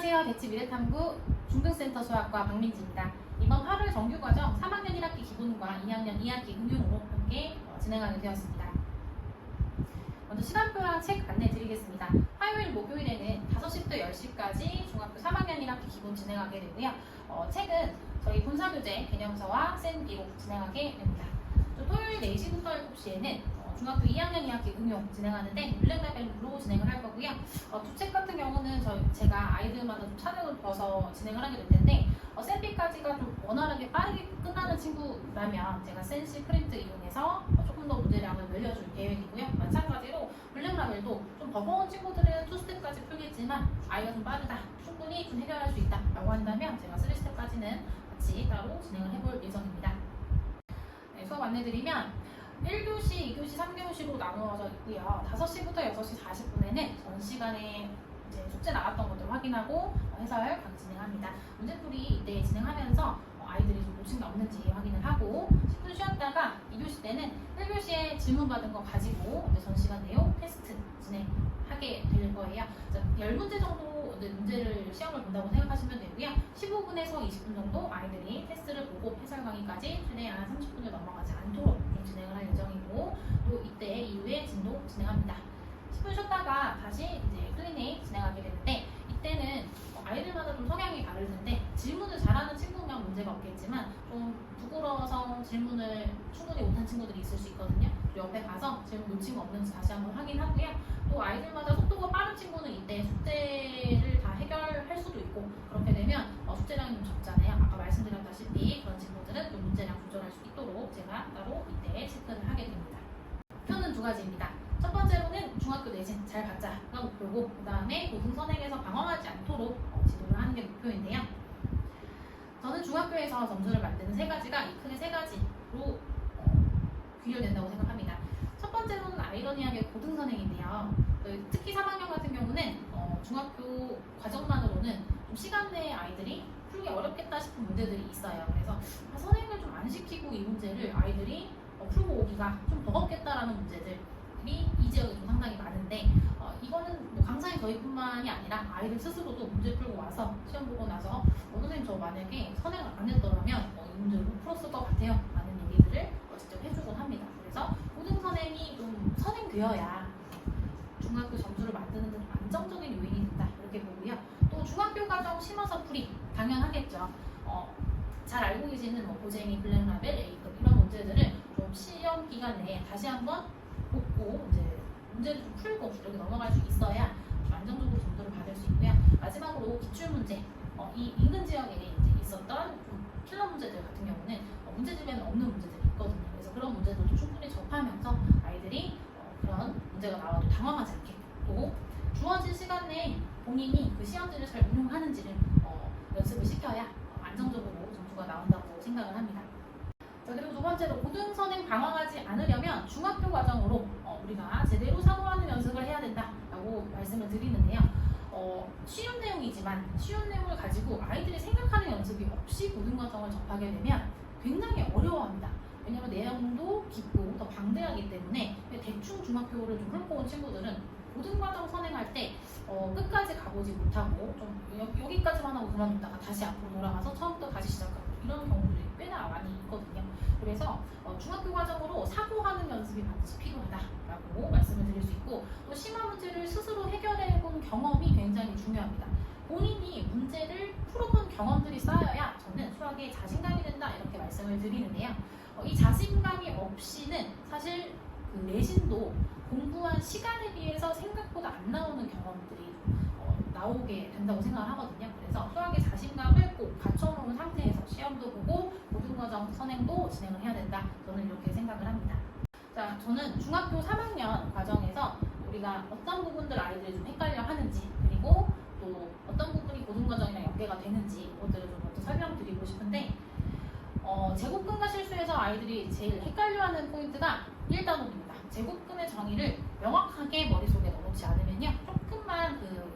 안녕하세요. 대치 미래탐구 중등센터 수학과 박민지입니다. 이번 8월 정규과정 3학년 1학기 기본과 2학년 2학기 응용으로 함께 진행하게 되었습니다. 먼저 시간표랑 책 안내 드리겠습니다. 화요일, 목요일에는 5시부터 10시까지 중학교 3학년 1학기 기본 진행하게 되고요. 책은 저희 본사교재 개념서와 센비로 진행하게 됩니다. 또 토요일 4시부터 7시에는 중학교 2학년 2학기 응용 진행하는데 블랙라벨로 진행을 할 거고요. 두 책 같은 경우는 제가 아이들마다 좀 차등을 둬서 진행을 하게 될 텐데 센비까지가 좀 원활하게 빠르게 끝나는 친구라면 제가 센시 프린트 이용해서 조금 더 문제량을 늘려줄 계획이고요. 마찬가지로 블랙라벨도 좀 버거운 친구들은 2스텝까지 풀겠지만 아이가 좀 빠르다, 충분히 좀 해결할 수 있다 라고 한다면 제가 3스텝까지는 같이 따로 진행을 해볼 예정입니다. 네, 수업 안내드리면 1교시, 2교시, 3교시로 나누어져 있고요. 5시부터 6시 40분에는 전 시간에 이제 숙제 나왔던 것들 확인하고 해설 강 진행합니다. 문제풀이 이때 진행하면서 아이들이 좀 놓친 게 없는지 확인을 하고 10분 쉬었다가 2교시 때는 1교시에 질문 받은 거 가지고 전 시간 내용 테스트 진행하게 될 거예요. 10문제 정도 문제를 시험을 본다고 생각하시면 되고요. 15분에서 20분 정도 아이들이 테스트를 보고 해설 강의까지 최대한 30분을 넘어가지 않도록 진행을 할 예정이고 또 이때 이후에 진도 진행합니다. 10분 쉬었다가 다시 이제 클리닉 진행하게 되는데 이때는 아이들마다 좀 성향이 다를 텐데 질문을 잘하는 친구면 문제가 없겠지만 좀 부끄러워서 질문을 충분히 못한 친구들이 있을 수 있거든요. 옆에 가서 질문 놓친 거 없는지 다시 한번 확인하고요. 또 아이들마다 속도가 빠른 친구는 이때 숙제를 다 해결할 수도 있고 그렇게 되면 숙제량이 좀 적잖아요. 아까 말씀드렸다시피 그런 친구들은 또 문제량 조절할 수 있도록 제가 따로 이때 체크를 하게 됩니다. 목표는 두 가지입니다. 첫 번째로는 중학교 내신 잘 받자가 목표고 그 다음에 고등 선행에서 방황하지 않도록 지도를 하는 게 목표인데요. 저는 중학교에서 점수를 만드는 세 가지가 이 크게 세 가지로 귀결된다고 생각합니다. 첫 번째로는 아이러니하게 고등 선행인데요. 특히 3학년 같은 경우는 중학교 과정만으로는 좀 시간 내에 아이들이 풀기 어렵겠다 싶은 문제들이 있어요. 그래서 선행을 좀 안 시키고 이 문제를 아이들이 풀고 오기가 좀 버겁겠다라는 문제들이 이 지역에 좀 상당히 많은데 이거는 뭐 강사인 저희뿐만이 아니라 아이들 스스로도 문제 풀고 와서 시험 보고 나서 선생님 저 만약에 선행을 안 했더라면 이 문제를 못 풀었을 것 같아요 라는 얘기들을 직접 해주곤 합니다. 그래서 고등 선행이 좀 선행되어야 중학교 점수를 만드는 데 좀 안정적인 요인이 된다 이렇게 보고요. 또 중학교 과정 심화서 풀이 당연하겠죠. 잘 알고 계시는 고쟁이, 블랙라벨, A급 이런 문제들을 좀 시험 기간 내에 다시 한번 복고 이제 문제를 좀 풀고 이렇게 넘어갈 수 있어야 좀 안정적으로 점수를 받을 수 있고요. 마지막으로 기출문제, 이 인근 지역에 이제 있었던 좀 킬러 문제들 같은 경우는 문제집에는 없는 문제들이 있거든요. 그래서 그런 문제들도 충분히 접하면서 아이들이 그런 문제가 나와도 당황하지 않게 또 주어진 시간 내에 본인이 그 시험지를 잘 운용하는지를 연습을 시켜야 안정적으로 점수가 나온다고 생각을 합니다. 자, 그리고 두 번째로 고등 선행 방황하지 않으려면 중학교 과정으로 우리가 제대로 사고하는 연습을 해야 된다라고 말씀을 드리는데요. 쉬운 내용이지만 쉬운 내용을 가지고 아이들이 생각하는 연습이 없이 고등 과정을 접하게 되면 굉장히 어려워합니다. 왜냐하면 내용도 깊고 더 방대하기 때문에 대충 중학교를 좀 훑고 온 친구들은 고등과정 선행할 때 끝까지 가보지 못하고 좀 여기까지만 하고 그만뒀다가 다시 앞으로 돌아가서 처음부터 다시 시작하고 이런 경우들이 꽤나 많이 있거든요. 그래서 중학교 과정으로 사고하는 연습이 반드시 필요하다라고 말씀을 드릴 수 있고 또 심화 문제를 스스로 해결해본 경험이 굉장히 중요합니다. 본인이 문제를 풀어본 경험들이 쌓여야 저는 수학에 자신감이 된다 이렇게 말씀을 드리는데요. 이 자신감이 없이는 사실 그 내신도 공부한 시간에 비해서 생각보다 안 나오는 경험들이 나오게 된다고 생각을 하거든요. 그래서 수학의 자신감을 꼭 갖춰놓은 상태에서 시험도 보고 고등과정 선행도 진행을 해야 된다. 저는 이렇게 생각을 합니다. 자, 저는 중학교 3학년 과정에서 우리가 어떤 부분들 아이들이 좀 헷갈려 하는지 그리고 또 어떤 부분이 고등과정이랑 연계가 되는지 이것들을 좀 먼저 설명드리고 싶은데 제곱근과 실수에서 아이들이 제일 헷갈려하는 포인트가 1단원입니다. 제곱근의 정의를 명확하게 머릿속에 넣어놓지 않으면요 조금만 그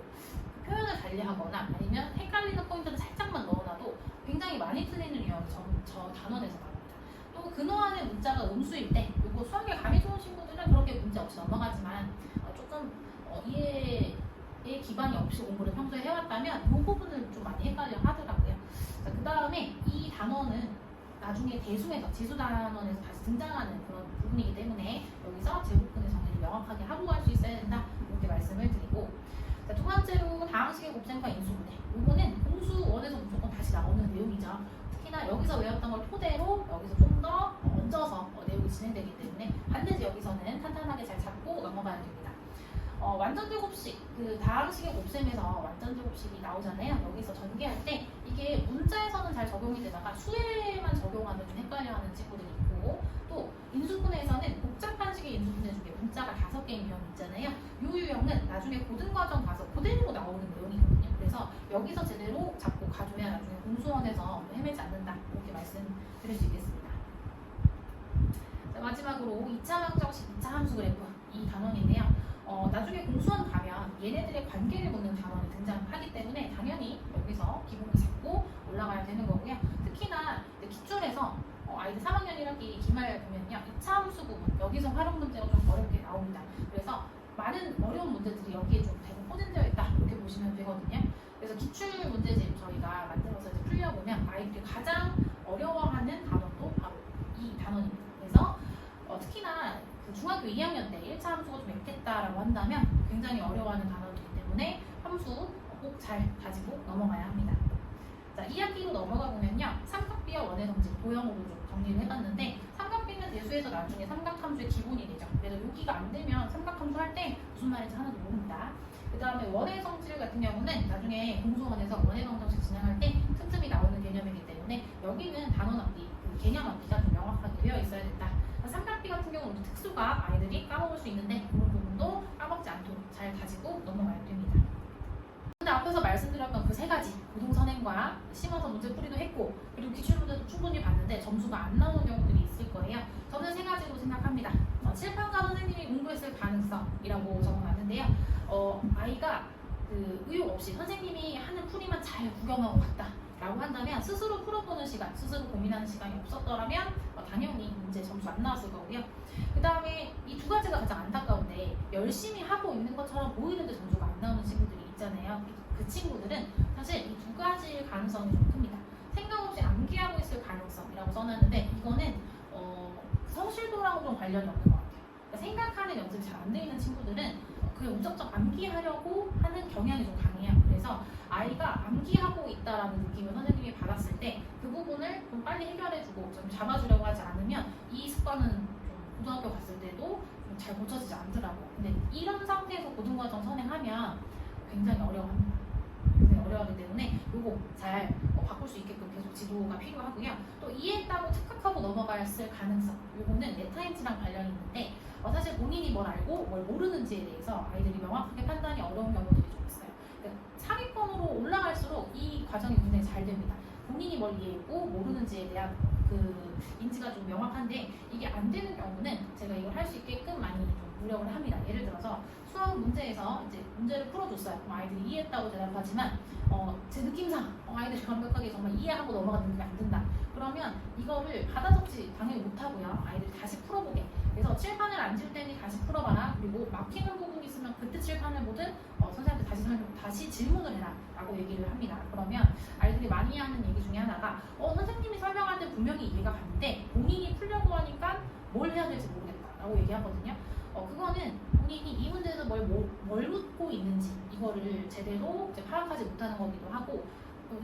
표현을 달리하거나 아니면 헷갈리는 포인트를 살짝만 넣어놔도 굉장히 많이 틀리는 유형이 저 단원에서 나옵니다. 또 근어안의 문자가 음수일 때 이거 수학에 감이 좋은 친구들은 그렇게 문제 없이 넘어가지만 조금 이해에 기반이 없이 공부를 평소에 해왔다면 이 부분을 좀 많이 헷갈려 하더라고요. 그 다음에 이 단원은 나중에 대수에서 지수 단원에서 다시 등장하는 그런 부분이기 때문에 여기서 제곱근의 정의를 명확하게 하고 갈 수 있어야 된다 이렇게 말씀을 드리고, 자, 두 번째로 다항식의 곱셈과 인수분해. 이거는 공수원에서 무조건 다시 나오는 내용이죠. 특히나 여기서 외웠던 걸 토대로 여기서 좀 더 얹어서 내용이 진행되기 때문에 반드시 여기서는 탄탄하게 잘 잡고 넘어가야 됩니다. 완전제곱식, 그 다항식의 곱셈에서 완전제곱식이 나오잖아요. 여기서 전개할 때 이게 문자에서는 잘 적용이 되다가 수에만 적용하면 좀 헷갈려하는 친구들이 있고, 또 인수분해에서는 복잡한 식의 인수분해 중에 문자가 5개인 유형 있잖아요. 이 유형은 나중에 고등과정 가서 그대로 나오는 내용이거든요. 그래서 여기서 제대로 잡고 가줘야 나중에 공수원에서 헤매지 않는다 이렇게 말씀드릴 수 있겠습니다. 자, 마지막으로 2차 방정식, 2차 함수 그래프 이 단원인데요. 나중에 공수원 가면 얘네들의 관계를 묻는 단원이 등장하기 때문에 당연히 여기서 기본기 잡고 올라가야 되는 거고요. 특히나 기출에서 아이들 3학년 1학기 기말 보면요, 2차 함수 부분 여기서 활용 문제가 좀 어렵게 나옵니다. 그래서 많은 어려운 문제들이 여기에 좀 대부분 포진되어 있다 이렇게 보시면 되거든요. 그래서 기출 문제집 저희가 만들어서 이제 풀려보면 아이들이 가장 어려워하는 단원도 바로 이 단원입니다. 그래서 특히나 그 중학교 2학년 때 1차 함수가 좀 맵겠다라고 한다면 굉장히 어려워하는 단원이기 때문에 함수 꼭 잘 가지고 넘어가야 합니다. 자, 2학기로 넘어가 보면요, 삼각비와 원의 성질 도형으로 좀 정리를 해봤는데, 삼각비는 대수에서 나중에 삼각함수의 기본이 되죠. 그래서 여기가 안 되면 삼각함수 할 때 무슨 말인지 하나도 모릅니다. 그 다음에 원의 성질 같은 경우는 나중에 공수원에서 원의 방정식 진행할 때 틈틈이 나오는 개념이기 때문에 여기는 단원 앞뒤, 그 개념 앞뒤가 좀 명확하게 되어 있어야 된다. 삼각비 같은 경우는 특수가 아이들이 까먹을 수 있는데 그런 부분도 까먹지 않도록 잘 가지고 넘어가야 됩니다. 근데 앞에서 말씀드렸던 그 3가지 고동선행과 심어서 문제풀이도 했고, 그리고 기출 문제도 충분히 봤는데 점수가 안 나오는 경우들이 있을 거예요. 저는 3가지로 생각합니다. 칠판과 선생님이 공부했을 가능성이라고 적어놨는데요. 아이가 그 의욕 없이 선생님이 하는 풀이만 잘 구경하고 갔다 라고 한다면 스스로 풀어보는 시간, 스스로 고민하는 시간이 없었더라면 당연히 문제 점수 안 나왔을 거고요. 그 다음에 이 2가지가 가장 안타까운데, 열심히 하고 있는 것처럼 보이는데 점수가 안 나오는 친구들이 있잖아요. 그 친구들은 사실 이 2가지일 가능성이 좀 큽니다. 생각 없이 암기하고 있을 가능성이라고 써놨는데, 이거는 성실도랑 좀 관련이 없는 것 같아요. 그러니까 생각하는 연습이 잘 안 돼 있는 친구들은 그냥 무작정 암기하려고 하는 경향이 좀 강해요. 그래서 아이가 암기하고 있다라는 느낌을 선생님이 받았을 때 그 부분을 좀 빨리 해결해주고 좀 잡아주려고 하지 않으면 이 습관은 좀 고등학교 갔을 때도 좀 잘 고쳐지지 않더라고요. 근데 이런 상태에서 고등과정 선행하면 굉장히 어려워합니다. 굉장히 어려워하기 때문에 이거 잘 바꿀 수 있게끔 계속 지도가 필요하고요. 또 이해했다고 착각하고 넘어갔을 가능성, 이거는 메타인지랑 관련이 있는데 사실 본인이 뭘 알고 뭘 모르는지에 대해서 아이들이 명확하게 판단이 어려운 경우들이 좀 있어요. 그러니까 상위권으로 올라갈수록 이 과정이 굉장히 잘 됩니다. 본인이 뭘 이해했고 모르는지에 대한 그 인지가 좀 명확한데, 이게 안 되는 경우는 제가 이걸 할 수 있게끔 많이 좀 노력을 합니다. 예를 들어서 수학 문제에서 이제 문제를 풀어줬어요. 그럼 아이들이 이해했다고 대답하지만 제 느낌상 아이들이 완벽하게 정말 이해하고 넘어가는 느낌이 안 든다. 그러면 이거를 받아 적지 당연히 못하고요. 아이들이 다시 풀어보게. 그래서 칠판을 안 질 때니 다시 풀어봐라. 그리고 막히는 부분이 있으면 그때 칠판을 보든 선생님한테 다시 질문을 해라 라고 얘기를 합니다. 그러면 아이들이 많이 하는 얘기 중에 하나가 선생님이 설명할 때 분명히 이해가 갔는데 본인이 풀려고 하니까 뭘 해야 될지 모르겠다 라고 얘기하거든요. 그거는 본인이 이 문제에서 뭘 묻고 있는지 이거를 제대로 이제 파악하지 못하는 거기도 하고,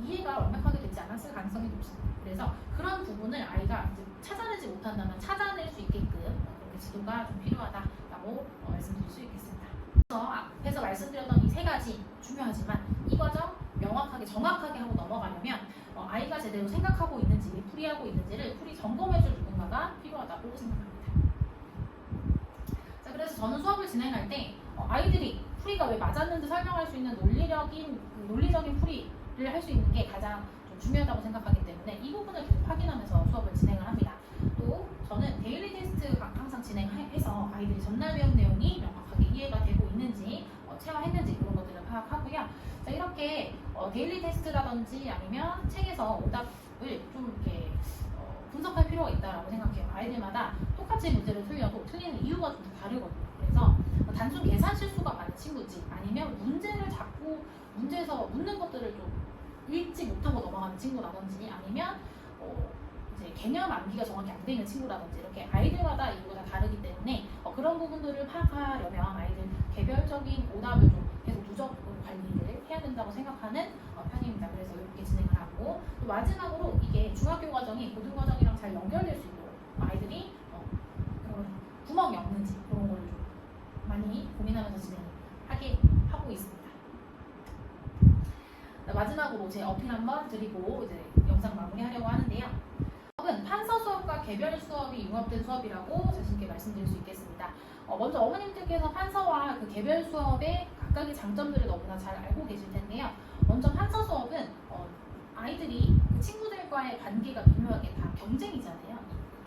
이해가 완벽하게 되지 않았을 가능성이 높습니다. 그래서 그런 부분을 아이가 이제 찾아내지 못한다면 찾아낼 수 있게끔 그렇게 지도가 좀 필요하다라고 말씀드릴 수 있겠습니다. 그래서 앞에서 말씀드렸던 이 3가지 중요하지만 이 과정 명확하게 정확하게 하고 넘어가려면 아이가 제대로 생각하고 있는지 풀이하고 있는지를 풀이 점검해줄 누군가가 필요하다고 생각합니다. 자, 그래서 저는 수업을 진행할 때 아이들이 풀이가 왜 맞았는지 설명할 수 있는 논리적인 풀이를 할 수 있는 게 가장 좀 중요하다고 생각하기 때문에 이 부분을 계속 확인하면서 수업을 진행을 합니다. 또 저는 데일리 테스트 항상 진행해서 아이들이 전날 배운 내용이 명확하게 이해가 되고 있는지 체화했는지 그런 것들을 파악하고요. 자, 이렇게 데일리 테스트라든지 아니면 책에서 오답을 좀 이렇게 분석할 필요가 있다고 생각해요. 아이들마다 똑같이 문제를 틀려도 틀리는 이유가 좀 다르거든요. 그래서 단순 계산 실수가 많은 친구지, 아니면 문제를 자꾸 문제에서 묻는 것들을 좀 읽지 못하고 넘어가는 친구라든지, 아니면 이제 개념 암기가 정확히 안 되는 친구라든지, 이렇게 아이들마다 이유가 다 다르기 때문에 그런 부분들을 파악하려면 아이들 개별적인 오답을 좀 계속 누적으로 관리를 해야 된다고 생각하는 편입니다. 그래서 이렇게 진행을 하고, 또 마지막으로 이게 중학교 과정이 고등 과정이랑 잘 연결될 수 있도록 아이들이 그런 구멍이 없는지 그런 거를 좀 많이 고민하면서 진행하게 하고 있습니다. 마지막으로 제 어필 한번 드리고 이제 영상 마무리하려고 하는데요. 수업은 판서 수업과 개별 수업이 융합된 수업이라고 자신있게 말씀드릴 수 있겠습니다. 먼저 어머님들께서 판서와 그 개별 수업의 각각의 장점들을 너무나 잘 알고 계실 텐데요. 먼저 판서 수업은 아이들이 그 친구들과의 관계가 미묘하게 다 경쟁이잖아요.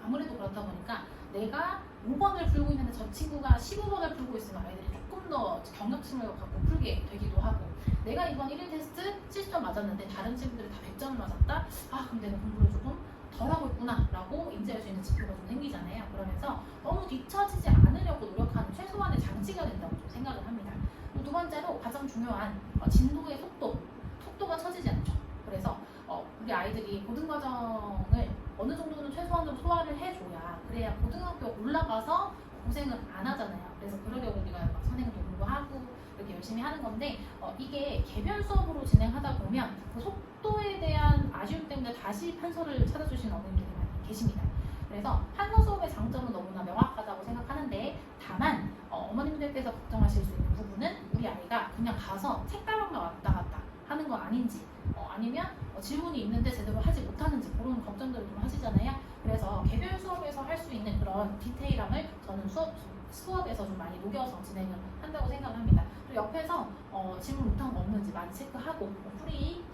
아무래도 그렇다 보니까 내가 5번을 풀고 있는데 저 친구가 15번을 풀고 있으면 아이들이 조금 더 경각심을 갖고 풀게 되기도 하고, 내가 이번 1일 테스트 70점 맞았는데 다른 친구들이 다 100점을 맞았다? 그럼 내가 공부를 조금 덜 하고 있구나 라고 인지할 수 있는 지표가 좀 생기잖아요. 그러면서 너무 뒤처지지 않으려고 노력하는 최소한의 장치가 된다고 좀 생각을 합니다. 두 번째로 가장 중요한 진도의 속도가 처지지 않죠. 그래서 우리 아이들이 고등과정을 어느 정도는 최소한으로 소화를 해줘야, 그래야 고등학교 올라가서 고생을 안 하잖아요. 그래서 그러려고 우리가 막 선행도 공부하고 이렇게 열심히 하는 건데, 이게 개별 수업으로 진행하다 보면 그 속도에 대한 아쉬움 때문에 다시 판서를 찾아주시는 어머님들이 많이 계십니다. 그래서 판서 수업의 장점은 너무나 명확하다고 생각하는데, 다만 어머님들께서 걱정하실 수 있는 부분은 우리 아이가 그냥 가서 책가방만 왔다 갔다 하는 거 아닌지, 아니면 질문이 있는데 제대로 하지 못하는지, 그런 걱정들을 좀 하시잖아요. 그래서 개별 수업에서 할 수 있는 그런 디테일함을 저는 수업에서 좀 많이 녹여서 진행을 한다고 생각을 합니다. 또 옆에서 질문 못한 거 없는지 많이 체크하고, 풀이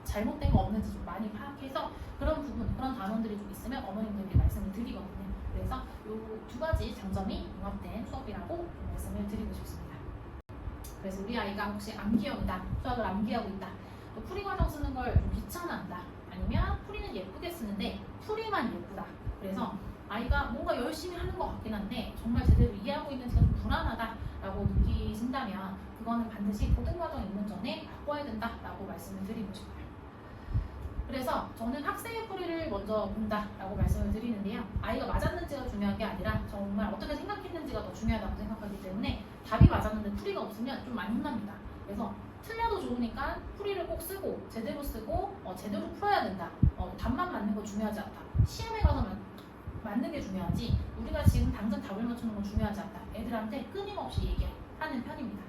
잘못된 거 없는지 좀 많이 파악해서 그런 부분, 그런 단원들이 좀 있으면 어머님들께 말씀을 드리거든요. 그래서 이 두 가지 장점이 융합된 수업이라고 좀 말씀을 드리고 싶습니다. 그래서 우리 아이가 혹시 암기형이다, 수학을 암기하고 있다, 또 풀이 과정 쓰는 걸 좀 귀찮아한다, 아니면 풀이는 예쁘게 쓰는데 풀이만 예쁘다, 그래서 아이가 뭔가 열심히 하는 것 같긴 한데 정말 제대로 이해하고 있는지가 좀 불안하다라고 느끼신다면 그거는 반드시 고등과정 입문 전에 바꿔야 된다라고 말씀을 드리고 싶어요. 그래서 저는 학생의 풀이를 먼저 본다라고 말씀을 드리는데요. 아이가 맞았는지가 중요한 게 아니라 정말 어떻게 생각했는지가 더 중요하다고 생각하기 때문에, 답이 맞았는데 풀이가 없으면 좀 많이 혼납니다. 그래서 틀려도 좋으니까 풀이를 꼭 쓰고 제대로 쓰고 제대로 풀어야 된다. 답만 맞는 거 중요하지 않다. 시험에 가서 맞는 게 중요하지 우리가 지금 당장 답을 맞추는 건 중요하지 않다. 애들한테 끊임없이 얘기하는 편입니다.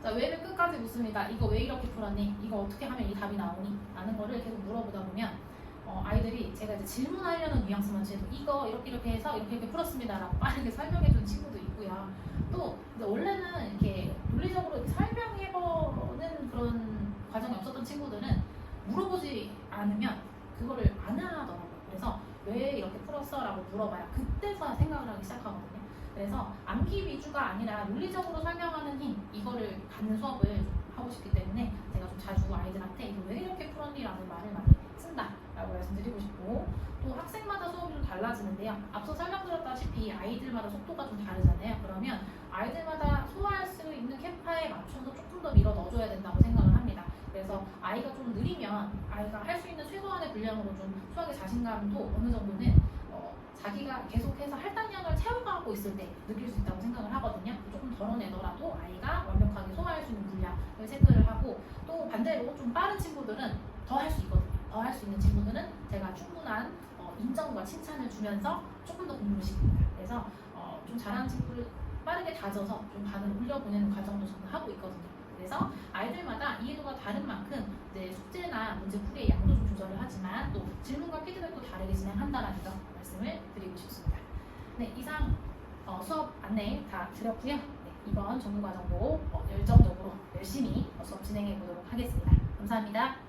자, 왜는 끝까지 묻습니다. 이거 왜 이렇게 풀었니? 이거 어떻게 하면 이 답이 나오니? 라는 거를 계속 물어보다 보면 아이들이 제가 이제 질문하려는 뉘앙스만 해도 이거 이렇게 해서 이렇게 풀었습니다 라고 빠르게 설명해 주는 친구도 있고요. 또 이제 원래는 이렇게 논리적으로 설명해보는 그런 과정이 없었던 친구들은 물어보지 않으면 그거를 안 하더라고요. 그래서 왜 이렇게 풀었어? 라고 물어봐야 그때서 생각을 하기 시작하거든요. 그래서 암기 위주가 아니라 논리적으로 설명하는 힘, 이거를 갖는 수업을 하고 싶기 때문에 제가 좀 자주 아이들한테 이거 왜 이렇게 풀었니? 라는 말을 많이 쓴다라고 말씀드리고 싶고, 또 학생마다 수업이 좀 달라지는데요. 앞서 설명드렸다시피 아이들마다 속도가 좀 다르잖아요. 그러면 아이들마다 소화할 수 있는 캐파에 맞춰서 조금 더 밀어 넣어줘야 된다고 생각을 합니다. 그래서 아이가 좀 느리면 아이가 할 수 있는 최소한의 분량으로 좀 수학의 자신감도 어느 정도는 자기가 계속해서 할당량을 채워가고 있을 때 느낄 수 있다고 생각을 하거든요. 조금 덜어내더라도 아이가 완벽하게 소화할 수 있는 분량을 체크를 하고, 또 반대로 좀 빠른 친구들은 더 할 수 있거든요. 더 할 수 있는 친구들은 제가 충분한 인정과 칭찬을 주면서 조금 더 공부를 시킵니다. 그래서 좀 잘하는 친구를 빠르게 다져서 좀 반을 올려보내는 과정도 저는 하고 있거든요. 그래서 아이들마다 이해도가 다른 만큼 이제 숙제나 문제 풀이의 양도 좀 조절을 하지만 또 질문과 피드백도 다르게 진행한다라는 점 말씀을 드리고 싶습니다. 네, 이상 수업 안내 다 드렸고요. 네, 이번 정규과정도 열정적으로 열심히 수업 진행해 보도록 하겠습니다. 감사합니다.